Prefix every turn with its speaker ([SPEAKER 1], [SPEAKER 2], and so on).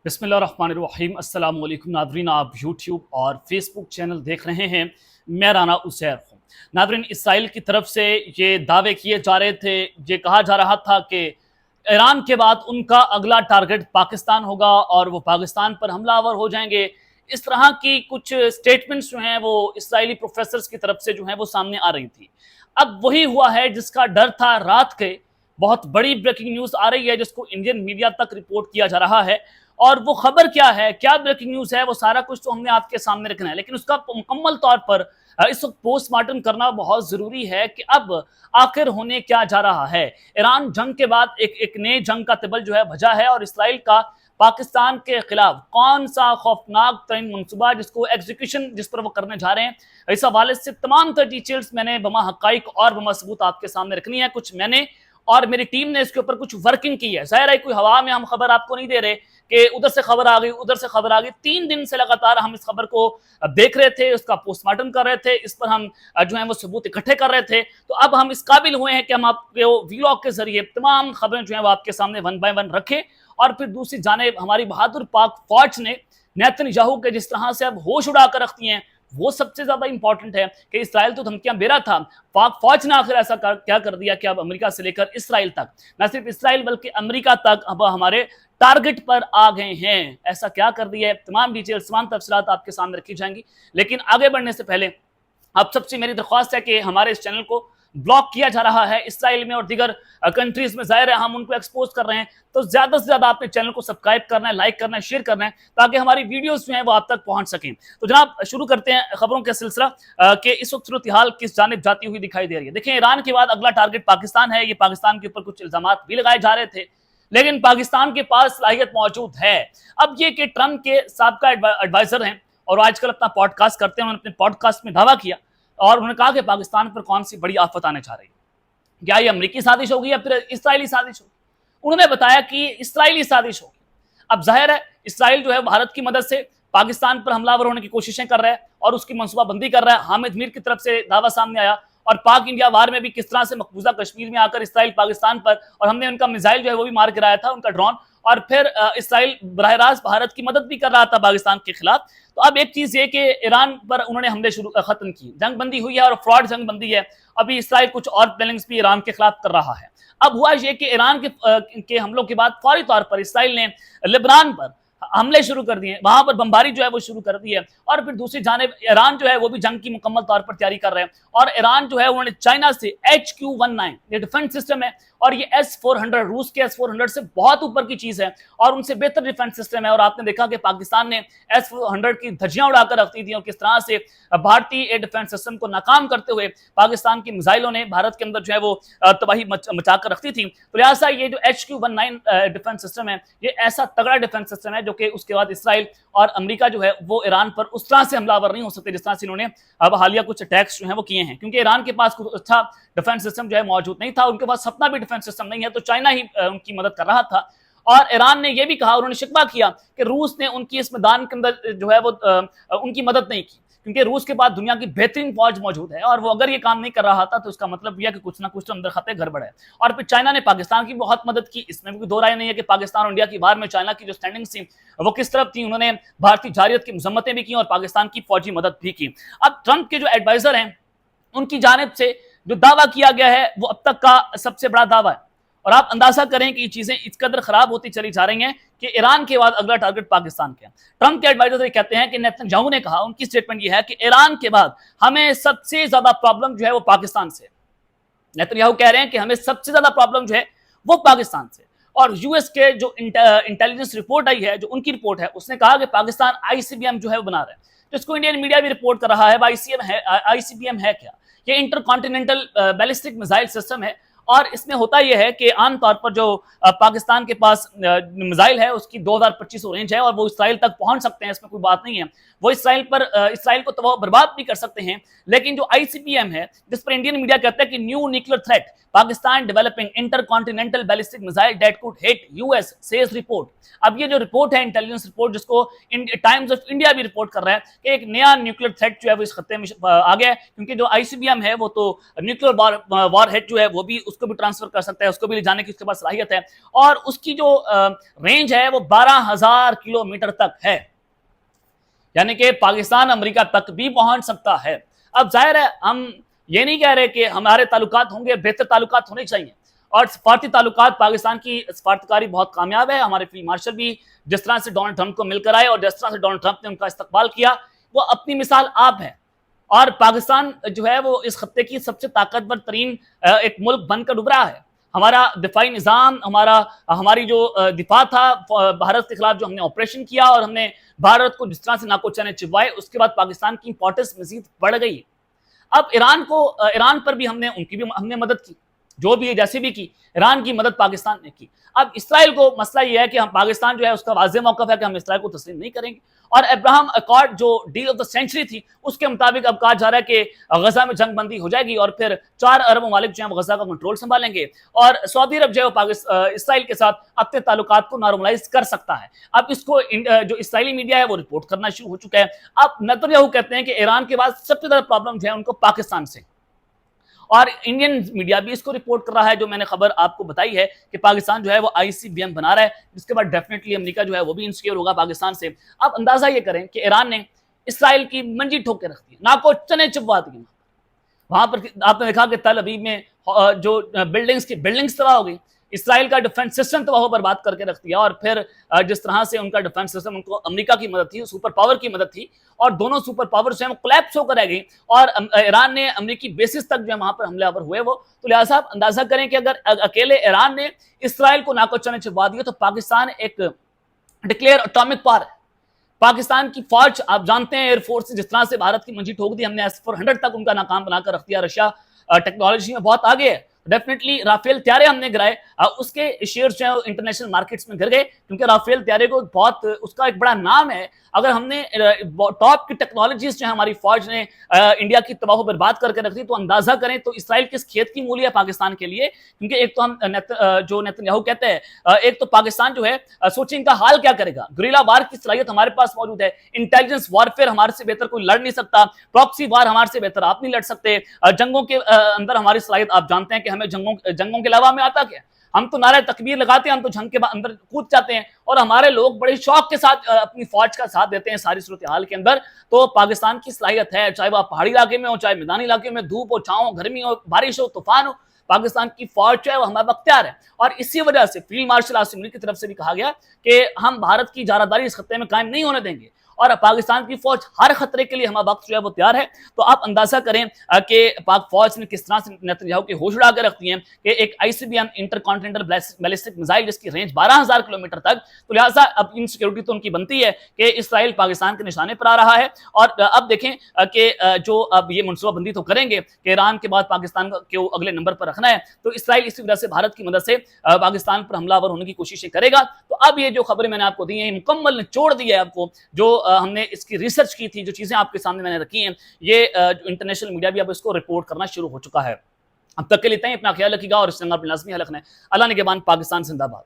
[SPEAKER 1] बिस्मिल्लाहिर्रहमानिर्रहीम। अस्सलाम वालेकुम नादरीन, आप यूट्यूब और फेसबुक चैनल देख रहे हैं। मैं राना उसैर हूँ। नादरीन, इसराइल की तरफ से ये दावे किए जा रहे थे, ये कहा जा रहा था कि ईरान के बाद उनका अगला टारगेट पाकिस्तान होगा और वो पाकिस्तान पर हमलावर हो जाएंगे। इस तरह की कुछ स्टेटमेंट्स जो हैं वो इसराइली प्रोफेसर्स की तरफ से जो हैं वो सामने आ रही थी। अब वही हुआ है जिसका डर था। रात के बहुत बड़ी ब्रेकिंग न्यूज़ आ रही है जिसको इंडियन मीडिया तक रिपोर्ट किया जा रहा है, और वो खबर क्या है, क्या ब्रेकिंग न्यूज़ है, वो सारा कुछ तो हमने आपके सामने रखना है। लेकिन उसका मुकम्मल तौर पर इस वक्त पोस्टमार्टम करना बहुत ज़रूरी है कि अब आखिर होने क्या जा रहा है। ईरान जंग के बाद एक नए जंग का तिबल जो है भजा है, और इसराइल का पाकिस्तान के खिलाफ कौन सा खौफनाक तरीन मनसूबा जिसको एग्जीक्यूशन जिस पर वो करने जा रहे हैं, इस हवाले से तमाम तर डिटेल्स मैंने बमा हकाइक और बमा सबूत आपके सामने रखनी है। कुछ मैंने और मेरी टीम ने इसके ऊपर कुछ वर्किंग की है। जाहिर है कोई हवा में हम खबर आपको नहीं दे रहे कि उधर से खबर आ गई उधर से खबर आ गई। 3 दिन से लगातार हम इस खबर को देख रहे थे, उसका पोस्टमार्टम कर रहे थे, इस पर हम जो है वो सबूत इकट्ठे कर रहे थे। तो अब हम इस काबिल हुए हैं कि हम आपको वीलॉग के जरिए तमाम खबरें जो है वो आपके सामने वन बाय वन रखें। और फिर दूसरी जानिब हमारी बहादुर पाक फौज ने नेतन्याहू के जिस तरह से अब होश उड़ा कर रखती हैं, वो सबसे ज्यादा इंपॉर्टेंट है कि इसराइल तो धमकियां दे रहा था, पाक फौज ने आखिर ऐसा क्या कर दिया कि अब अमेरिका से लेकर इसराइल तक, न सिर्फ इसराइल बल्कि अमेरिका तक अब हमारे टारगेट पर आ गए हैं। ऐसा क्या कर दिया है, तमाम डिटेल्स तमाम तफसीलात आपके सामने रखी जाएंगी। लेकिन आगे बढ़ने से पहले आप सबसे मेरी दरख्वास्त है कि हमारे इस चैनल को ब्लॉक किया जा रहा है इसराइल में और दीगर कंट्रीज में, जाहिर है हम उनको एक्सपोज कर रहे हैं, तो ज्यादा से ज्यादा आपने चैनल को सब्सक्राइब करना है, लाइक करना है, शेयर करना है, ताकि हमारी वीडियोस जो हैं वो आप तक पहुंच सकें। तो जनाब शुरू करते हैं खबरों का सिलसिला कि इस वक्त सूरत हाल किस जानिब जाती हुई दिखाई दे रही है। देखिए, ईरान के बाद अगला टारगेट पाकिस्तान है। ये पाकिस्तान के ऊपर कुछ इल्जाम भी लगाए जा रहे थे, लेकिन पाकिस्तान के पास सलाहियत मौजूद है। अब ये कि ट्रंप के साबका एडवाइजर हैं और आजकल अपना पॉडकास्ट करते हैं, उन्होंने अपने पॉडकास्ट में दावा किया और उन्होंने कहा कि पाकिस्तान पर कौन सी बड़ी आफत आने जा रही है। क्या ये अमेरिकी साजिश होगी या फिर इसराइली साजिश होगी? उन्होंने बताया कि इसराइली साजिश होगी। अब जाहिर है इसराइल जो है भारत की मदद से पाकिस्तान पर हमलावर होने की कोशिशें कर रहा है और उसकी मनसूबाबंदी कर रहा है। हामिद मीर की तरफ से दावा सामने आया, और पाक इंडिया वार में भी किस तरह से मकबूजा कश्मीर में आकर इसराइल पाकिस्तान पर, और हमने उनका मिसाइल जो है वो भी मार गिराया था, उनका ड्रोन, और फिर इसराइल बराह रास्त भारत की मदद भी कर रहा था पाकिस्तान के खिलाफ। तो अब एक चीज ये कि ईरान पर उन्होंने हमले खत्म की, जंग बंदी हुई है और फ्रॉड जंग बंदी है। अभी इसराइल कुछ और प्लानिंग्स भी ईरान के खिलाफ कर रहा है। अब हुआ ये कि ईरान के हमलों के बाद फौरी तौर पर इसराइल ने लेबनान पर हमले शुरू कर दिए, वहां पर बमबारी जो है वो शुरू कर दी है। और फिर दूसरी जानिब ईरान जो है वो भी जंग की मुकम्मल तौर पर तैयारी कर रहे हैं, और ईरान जो है उन्होंने चाइना से HQ-19 ये डिफेंस सिस्टम है, और ये S-400 रूस के S-400 से बहुत ऊपर की चीज है और उनसे बेहतर डिफेंस सिस्टम है। और आपने देखा कि पाकिस्तान ने S-400 की धज्जियां उड़ाकर रखती थी और किस तरह से भारतीय एयर डिफेंस सिस्टम को नाकाम करते हुए पाकिस्तान की मिसाइलों ने भारत के अंदर जो है वो तबाही मचाकर रखती थी। तो लिहाजा ये जो HQ-19 डिफेंस सिस्टम है, ये ऐसा तगड़ा डिफेंस सिस्टम है जो कि उसके बाद इसराइल और अमेरिका जो है वो ईरान पर उस तरह से हमलावर नहीं हो सकते जिस तरह से इन्होंने अब हालिया कुछ अटैक्स जो है वो किए हैं, क्योंकि ईरान के पास कुछ अच्छा डिफेंस सिस्टम जो है मौजूद नहीं था। उनके पास अपना भी डिफेंस सिस्टम नहीं है, तो चाइना ही उनकी मदद कर रहा था। और ईरान ने यह भी कहा, उन्होंने शिकवा किया कि रूस ने उनकी इस मैदान के अंदर जो है वो उनकी मदद नहीं की, क्योंकि रूस के पास दुनिया की बेहतरीन फौज मौजूद है, और वो अगर ये काम नहीं कर रहा था तो उसका मतलब यह कि कुछ ना कुछ तो अंदर खते गड़बड़ है। और फिर चाइना ने पाकिस्तान की बहुत मदद की, इसमें कोई दो राय नहीं है कि पाकिस्तान और इंडिया की वार में चाइना की जो स्टैंडिंग थी वो किस तरफ थी। उन्होंने भारतीय जारियत की मजम्मतें भी की और पाकिस्तान की फौजी मदद भी की। अब ट्रंप के जो एडवाइजर हैं उनकी जानिब से जो दावा किया गया है वो अब तक का सबसे बड़ा दावा है, और आप अंदाजा करें कि ये चीजें इस कदर खराब होती चली जा रही हैं कि ईरान के बाद अगला टारगेट पाकिस्तान का। ट्रंप के एडवाइजर कहते हैं कि नेतन्याहू ने कहा, उनकी स्टेटमेंट ये है कि ईरान के बाद हमें सबसे ज्यादा प्रॉब्लम जो है वो पाकिस्तान से। नेतन्याहू कह रहे हैं कि हमें सबसे ज्यादा प्रॉब्लम जो है वो पाकिस्तान से। और यूएस के जो इंटेलिजेंस रिपोर्ट आई है, जो उनकी रिपोर्ट है, उसने कहा कि पाकिस्तान ICBM जो है वो बना रहा है, जिसको इंडियन मीडिया भी रिपोर्ट कर रहा है। ICBM है क्या? ये इंटरकॉन्टिनेंटल बैलिस्टिक मिसाइल सिस्टम है, और इसमें होता यह है कि आमतौर पर जो पाकिस्तान के पास मिसाइल है उसकी 2025 रेंज है, और वो इसराइल तक पहुंच सकते हैं, इसमें कोई बात नहीं है। वो इसराइल को तबाह बर्बाद भी कर सकते हैं। लेकिन जो ICBM है, जिस पर इंडियन मीडिया कहता है कि new nuclear threat, Pakistan developing intercontinental ballistic missile that could hit US says report. अब ये जो रिपोर्ट है इंटेलिजेंस रिपोर्ट, जिसको टाइम्स ऑफ इंडिया भी रिपोर्ट कर रहा है कि एक नया न्यूक्लियर थ्रेट जो है वो इस खत्ते में आ गया है, क्योंकि जो ICBM है वो तो न्यूक्लियर वॉर हेड जो है वो भी اس کو بھی ٹرانسفر کر سکتا ہے, اس کو بھی لے جانے کی اس کے پاس صلاحیت ہے, اور اس کی جو رینج ہے وہ 12,000 کلومیٹر تک ہے, یعنی کہ پاکستان امریکہ تک بھی پہنچ سکتا ہے. اب ظاہر ہے ہم یہ نہیں کہہ رہے کہ ہمارے تعلقات ہوں گے, بہتر تعلقات ہونے چاہیے, اور سفارتی تعلقات, پاکستان کی سفارتکاری بہت کامیاب ہے. ہمارے فیلڈ مارشل بھی جس طرح سے ڈونلڈ ٹرمپ کو مل کر آئے اور جس طرح سے ڈونلڈ ٹرمپ نے ان کا استقبال کیا, وہ اپنی مثال آپ ہے, اور پاکستان جو ہے وہ اس خطے کی سب سے طاقتور ترین ایک ملک بن کر ابھرا ہے. ہمارا دفاعی نظام, ہماری جو دفاع تھا بھارت کے خلاف, جو ہم نے آپریشن کیا اور ہم نے بھارت کو جس طرح سے ناکو چنے چبوائے, اس کے بعد پاکستان کی امپورٹنس مزید بڑھ گئی. اب ایران پر بھی ہم نے مدد کی, جو بھی جیسے بھی کی, ایران کی مدد پاکستان نے کی. اب اسرائیل کو مسئلہ یہ ہے کہ ہم پاکستان جو ہے اس کا واضح موقف ہے کہ ہم اسرائیل کو تسلیم نہیں کریں گے, اور ابراہم اکارڈ جو ڈیل آف دا سینچری تھی اس کے مطابق اب کہا جا رہا ہے کہ غزہ میں جنگ بندی ہو جائے گی, اور پھر 4 عرب ممالک جو ہیں وہ غزہ کا کنٹرول سنبھالیں گے, اور سعودی عرب جو ہے وہ اسرائیل کے ساتھ اپنے تعلقات کو نارملائز کر سکتا ہے. اب اس کو جو اسرائیلی میڈیا ہے وہ رپورٹ کرنا شروع ہو چکا ہے. اب نتنیاہو کہتے ہیں کہ ایران کے بعد سب سے زیادہ پرابلم جو ہے ان کو پاکستان سے, اور انڈین میڈیا بھی اس کو رپورٹ کر رہا ہے, جو میں نے خبر آپ کو بتائی ہے کہ پاکستان جو ہے وہ ICBM بنا رہا ہے, جس کے بعد ڈیفینیٹلی امریکہ جو ہے وہ بھی انسیکیور ہوگا پاکستان سے. اب اندازہ یہ کریں کہ ایران نے اسرائیل کی منجی ٹھوک کے رکھ دی, ناکو چنے چبوا دی. وہاں پر آپ نے دیکھا کہ تل ابیب میں جو بلڈنگز تباہ ہو گئی, اسرائیل کا ڈیفنس سسٹم تباہ و برباد کر کے رکھ دیا, اور پھر جس طرح سے ان کا ڈیفنس سسٹم, ان کو امریکہ کی مدد تھی, سپر پاور کی مدد تھی, اور دونوں سپر پاورز ہیں وہ کولیپس ہو کر رہ گئی, اور ایران نے امریکی بیسز تک جو ہے وہاں پر حملے آور ہوئے وہ. تو لہٰذا آپ اندازہ کریں کہ اگر اکیلے ایران نے اسرائیل کو ناکو چنے چبوا دیا تو پاکستان ایک ڈکلیئر اٹامک پاور ہے. پاکستان کی فوج آپ جانتے ہیں, ایئر فورس جس طرح سے بھارت کی منجی ٹھوک دی, ہم نے S-400 تک ان کا ناکام بنا کر رکھ دیا. رشیا ٹیکنالوجی میں بہت آگے ہے, ڈیفینیٹلی رافیل طیارے ہم نے گرائے, اس کے شیئرز جو ہیں انٹرنیشنل مارکیٹس میں گر گئے, کیونکہ رافیل طیارے کو بہت اس کا ایک بڑا نام ہے. اگر ہم نے ٹاپ کی ٹیکنالوجیز جو ہے ہماری فوج نے انڈیا کی تباہ و برباد کر کے رکھ دی, تو اندازہ کریں تو اسرائیل کس کھیت کی مولی ہے پاکستان کے لیے. کیونکہ ایک تو ہم جو نیتنیاہو کہتے ہیں, ایک تو پاکستان جو ہے سوچیں ان کا حال کیا کرے گا. گریلا وار کی صلاحیت ہمارے پاس موجود ہے, انٹیلیجنس وارفیئر ہمارے سے بہتر کوئی لڑ نہیں سکتا, پراکسی وار ہمارے سے بہتر آپ نہیں لڑ سکتے, جنگوں کے اندر ہماری صلاحیت آپ جانتے ہیں کہ ہمیں جنگوں کے علاوہ ہمیں آتا کیا, ہم تو نعرہ تکبیر لگاتے ہیں, ہم تو جنگ کے اندر کود جاتے ہیں, اور ہمارے لوگ بڑے شوق کے ساتھ اپنی فوج کا ساتھ دیتے ہیں ساری صورتحال کے اندر. تو پاکستان کی صلاحیت ہے, چاہے وہ پہاڑی علاقے میں ہو, چاہے میدانی علاقے میں, دھوپ ہو, چھاؤں ہو, گرمی ہو, بارش ہو, طوفان ہو, پاکستان کی فوج جو ہے وہ ہمارا بختیار ہے. اور اسی وجہ سے فیلڈ مارشل عاصم منیر کی طرف سے بھی کہا گیا کہ ہم بھارت کی اجاراداری اس خطے میں قائم نہیں ہونے دیں گے, اور پاکستان کی فوج ہر خطرے کے لیے ہمارا وقت جو ہے وہ تیار ہے. تو آپ اندازہ کریں کہ پاک فوج نے کس طرح سے نیتنیاہو کے ہوش اڑا کے رکھ دیے ہیں کہ ایک ICBM intercontinental ballistic missile جس کی رینج 12,000 کلومیٹر تک. تو لہٰذا اب انسیکیورٹی تو ان کی بنتی ہے کہ اسرائیل پاکستان کے نشانے پر آ رہا ہے, اور اب دیکھیں کہ جو اب یہ منصوبہ بندی تو کریں گے کہ ایران کے بعد پاکستان کو اگلے نمبر پر رکھنا ہے, تو اسرائیل اسی وجہ سے بھارت کی مدد سے پاکستان پر حملہ آور ہونے کی کوششیں کرے گا. تو اب یہ جو خبریں میں نے آپ کو دی ہیں مکمل نچوڑ دی ہے آپ کو, جو ہم نے اس کی ریسرچ کی تھی, جو چیزیں آپ کے سامنے میں نے رکھی ہیں, یہ انٹرنیشنل میڈیا بھی اب اس کو رپورٹ کرنا شروع ہو چکا ہے. اب تک کے لیے اتنا ہی, اپنا خیال رکھیے گا, اور اس سے اپنے لازمی حل رکھنا ہے. اللہ نگہبان. پاکستان زندہ باد.